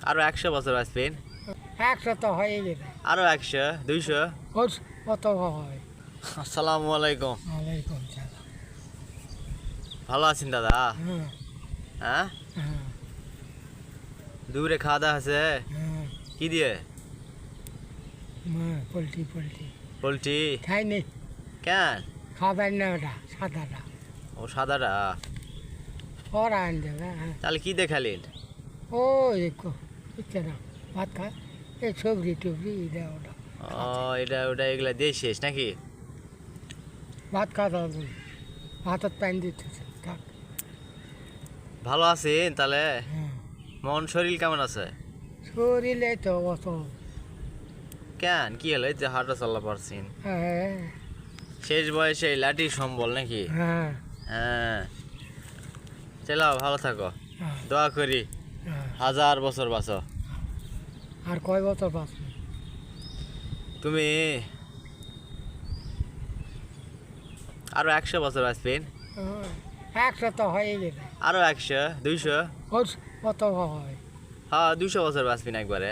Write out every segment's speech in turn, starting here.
আরো 100 বছর বাঁচবেন? 100 তো হয়ে গেছে। আরো 100, 200? কত হয়? আসসালামু আলাইকুম। ওয়ালাইকুম সালাম। ভালো আছেন দাদা? হ্যাঁ হ্যাঁ, হ্যাঁ দুপুরে খাওয়া দাওয়া আছে? হ্যাঁ কি দিয়ে? Poultry poultry? খাইনি, কেন? খাবেন না ওটা সাদাটা, ও সাদাটা। ওরা আন দেবে। হ্যাঁ তাহলে কি দেখালেন? ওই ইচ্ছে না ভাত খা, এই সবজি টবজি এটা ওটা ও এটা ওটা এগুলা দিয়ে শেষ নাকি? ভাত খাওয়া হবে, ভাতত প্যান দিতেছে থাক। ভালো আছেন তাহলে? হ্যাঁ মন শরীর কেমন আছে? শরীরে তো অত। কেন কি হলো? এই যে হাঁটা চলা পারছেন, হ্যাঁ শেষ বয়সে লাঠি সম্বল নাকি? হ্যাঁ হ্যাঁ, চলো ভালো থাকো, হ্যাঁ দোয়া করি হ্যাঁ। 1000 বছর বাঁচো। আর কয় বছর বাঁচবে? তুমি আরো 100 বছর বাঁচবেন? 100 তো হয়ে গেছে। আরো 100, 200? কত হয়? হ্যাঁ, 200 বছর বাঁচবেন একবারে।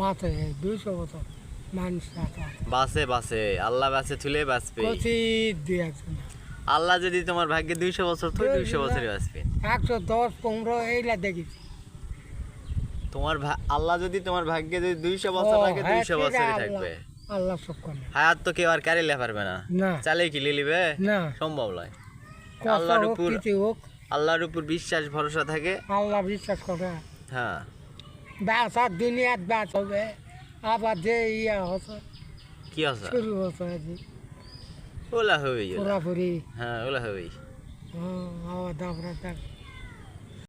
মাথে 200 বছর মানুষ বাঁচে বাঁচে, আল্লাহ বাঁচে থুলে বাঁচবে। কচি দিয়েছে না। আল্লাহ যদি তোমার ভাগ্যে 200 বছর তো 200 বছরই বাঁচবেন। 110 15 এইলা দেখেছি। তোমার আল্লাহ যদি তোমার ভাগ্যে যদি 200 বছর থাকে, হ্যাঁ, 200 বছরই সেটা থাকবে। আল্লাহ সব করে। হায়াত তো কেউ আর কারিলে পারবে না। না চালে কি লিলিবে? না, সম্ভব নয়। কষ্ট আল্লাহর হোক উপর কিছু হোক, আল্লাহর উপর বিশ্বাস ভরসা থাকে। আল্লাহ বিশ্বাস করে। হ্যাঁ, ব্যবসা দুনিয়াত ব্যাস হবে, আবার যে ইয়া হচ্ছে কি আছে? শুরু হচ্ছে আজি ওলা হবেই, ওলা। পুরাপুরি। হ্যাঁ, ওলা হবেই। আবার দাবরা